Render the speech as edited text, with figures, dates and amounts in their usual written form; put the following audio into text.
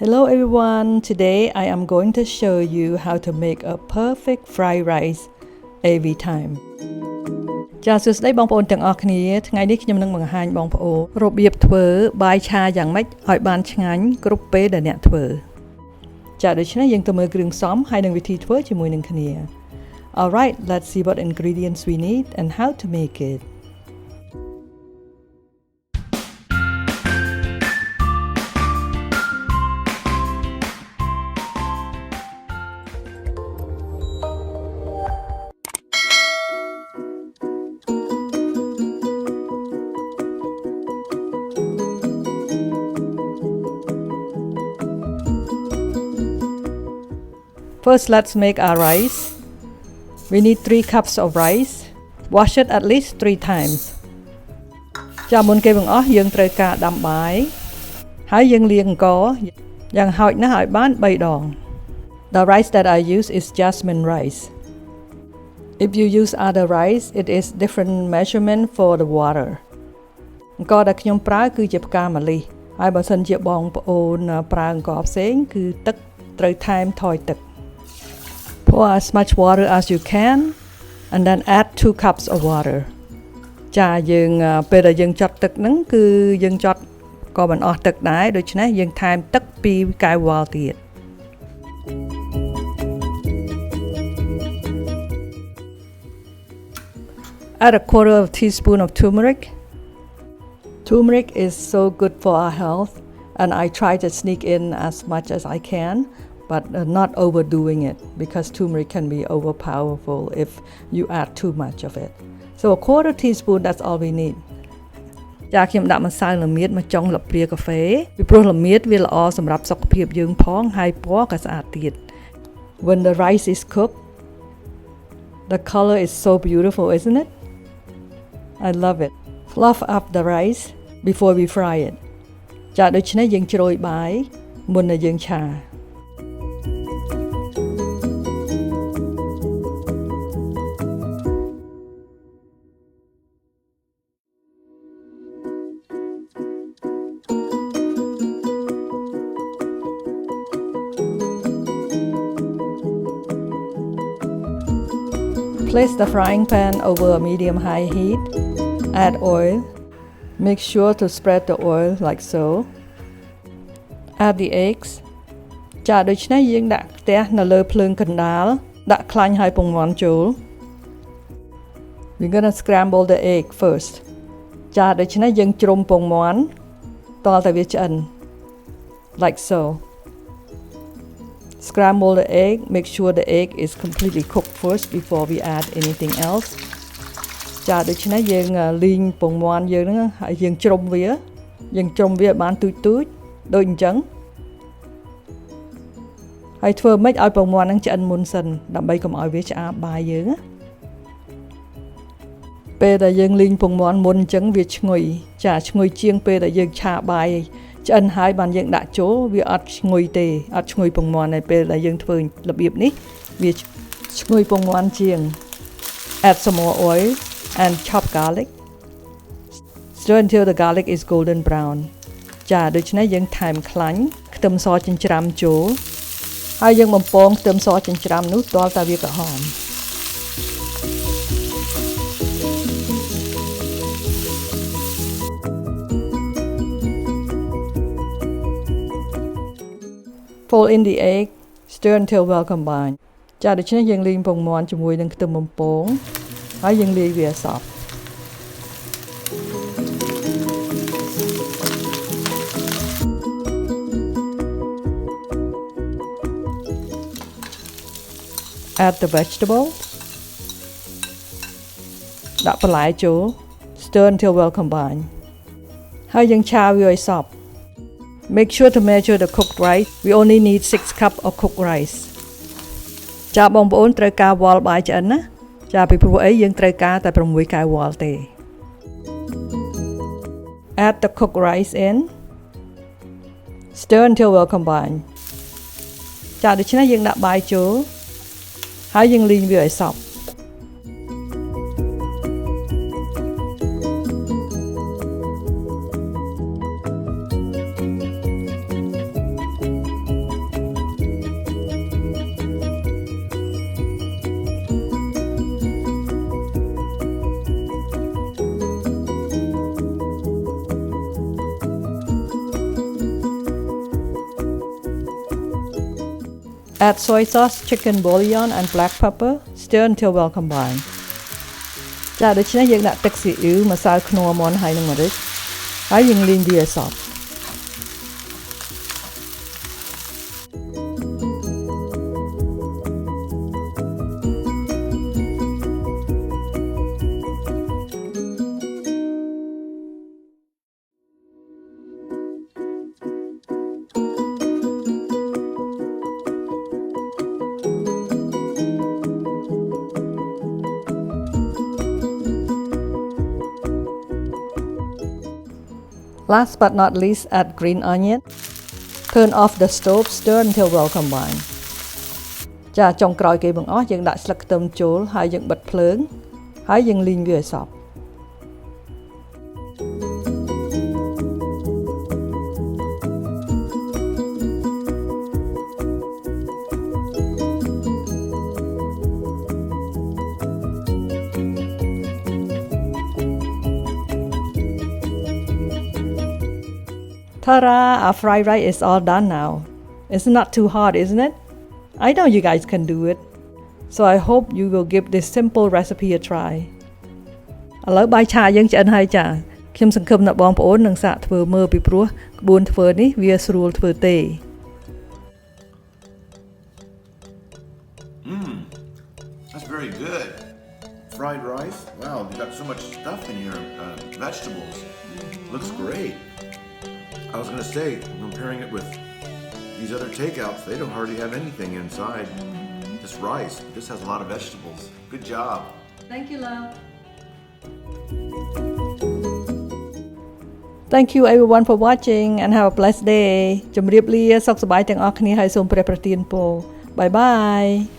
Hello everyone, today I am going to show you how to make a perfect fried rice every time ចាសសួស្តីបងប្អូនទាំងអស់គ្នាថ្ងៃនេះខ្ញុំនឹងបង្ហាញបងប្អូនរបៀបធ្វើបាយឆាយ៉ាងម៉េចឲ្យបានឆ្ងាញ់គ្រប់ពេលដែលអ្នកធ្វើចាដូច្នេះយើងទៅមើលគ្រឿងផ្សំហើយនឹងវិធីធ្វើជាមួយនឹងគ្នា Alright, let's see what ingredients we need and how to make it First, let's make our rice. We need 3 cups of rice. Wash it at least 3 times. ចាំមុនគេបង្អស់យើងត្រូវការដាំបាយហើយយើងលាងអង្ករយ៉ាងហោចណាស់ឲ្យបាន3ដង The rice that I use is Jasmine Rice. If you use other rice, it is different measurement for the water. អង្ករដែលខ្ញុំប្រើគឺជាផ្កាម្លិះហើយបើសិនជាបងប្អូនប្រើអង្ករផ្សេងគឺទឹកត្រូវថែមថយទឹកPour as much water as you can and then add 2 cups of water ចាយើងពេលដែលយើងចត់ទឹកហ្នឹងគឺយើងចត់ក៏មិនអស់ទឹកដែរដូច្នេះយើងថែមទឹក2កែវវ៉ាល់ទៀត Add a quarter of a teaspoon of turmeric. Turmeric is so good for our health and I try to sneak in as much as I can.But not overdoing it because turmeric can be overpowerful if you add too much of it. So a quarter teaspoon, that's all we need. ចាខ្ញុំដាក់ម្សៅល្មៀតមកចុងល្ព្រាកាហ្វេពីព្រោះល្មៀតវាល្អសម្រាប់សុខភាពយើងផងហើយពណ៌ក៏ស្អាតទៀត When the rice is cooked, the color is so beautiful, isn't it? I love it. Fluff up the rice before we fry it. ចាដូច្នេះយើងជ្រោយបាយមុននឹងយើងឆាPlace the frying pan over a medium-high heat. Add oil. Make sure to spread the oil like so. Add the eggs. ចាដូច្នេះយើងដាក់ខ្ទះនៅលើភ្លើងកណ្ដាលដាក់ខ្លាញ់ហើយពងមាន់ចូល We're gonna scramble the egg first. ចាដូច្នេះយើងជ្រុំពងមាន់តតែវាឆ្អិន like so.Scramble the egg. Make sure the egg is completely cooked first before we add anything else. ចាដូច្នេះយើងលីងពងមាន់យើងហ្នឹងហើយយើងជ្រុំវាឲ្យបានទូចៗដូចអញ្ចឹងហើយធ្វើម៉េចឲ្យពងមាន់ហ្នឹងឆ្អិនមុនសិនដើម្បីកុំឲ្យវាឆ្អាបបាយយើងណាពេលដែលយើងលីងពងមាន់មុនអញ្ចឹងវាឈ្ងុយចាឈ្ងុយជាងពេលដែលយើងឆាបាយឆ្អិនហើយបានយើងដាក់ចូលវាអត់ឈ្ងុយទេអត់ឈ្ងុយពងមាន់ទេពេលដែលយើងធ្វើរបៀបនេះវាឈ្ងុយពងមាន់ជាង Add some more oil and chop garlic. Stir until the garlic is golden brown. ចាដូច្នេះយើងថែមខ្លាញ់ខ្ទឹមសចិញ្ច្រាំចូលហើយយើងបំពងខ្ទឹមសចិញ្ច្រាំនោះទាល់តែវាក្រហមFold in the egg, stir until well combined. ចាដូច្នេះយើងលីងពងមាន់ជាមួយនឹងខ្ទឹមបំពងហើយយើងលាយវាឲ្យសព្វ Add the vegetable. ដាក់បន្លែចូល Stir until well combined. ហើយយើងឆាវាឲ្យសព្វMake sure to measure the cooked rice. We only need 6 cups of cooked rice. ចាបងប្អូនត្រូវការវ៉ាល់បាយឆ្អិនណាចាពីព្រោះអីយើងត្រូវការតែ6កែវវ៉ាល់ទេ Add the cooked rice in. Stir until well combined. ចាដូច្នេះយើងដាក់បាយចូលហើយយើងលីងវាឲ្យសព្វ Add soy sauce, chicken bouillon and black pepper. Stir until well combined. ចាដូច្នេះយើងដាក់ទឹកស៊ីអ៊ីវម្សៅខ្នុរមាន់ហើយនឹងម្រេចហើយយើងលីងវាឲ្យសព្វ Last but not least, add green onion. Turn off the stove, stir until well combined. ចាចុងក្រោយគេបង្អស់យើងដាក់ស្លឹកខ្ទឹមចូលហើយយើងបិទភ្លើងហើយយើងលីងវាឲ្យសព្វ Ta-da! Our fried rice is all done now. It's not too hard, isn't it? I know you guys can do it. So I hope you will give this simple recipe a try. ឥឡូវបាយឆាយើងឆ្អិនហើយចាខ្ញុំសង្ឃឹមថាបងប្អូននឹងសាកធ្វើមើលពីព្រោះក្បួនធ្វើនេះវាស្រួលធ្វើទេ That's very good. Fried rice? Wow, you got so much stuff in here. Vegetables. Looks great. I was going to say, comparing it with these other takeouts, they don't hardly have anything inside. Just rice. This has a lot of vegetables. Good job. Thank you, love. Thank you everyone for watching and have a blessed day. ជម្រាបលាសុខសប្បាយទាំងអស់គ្នាហើយសូមព្រះប្រទានពរ Bye bye.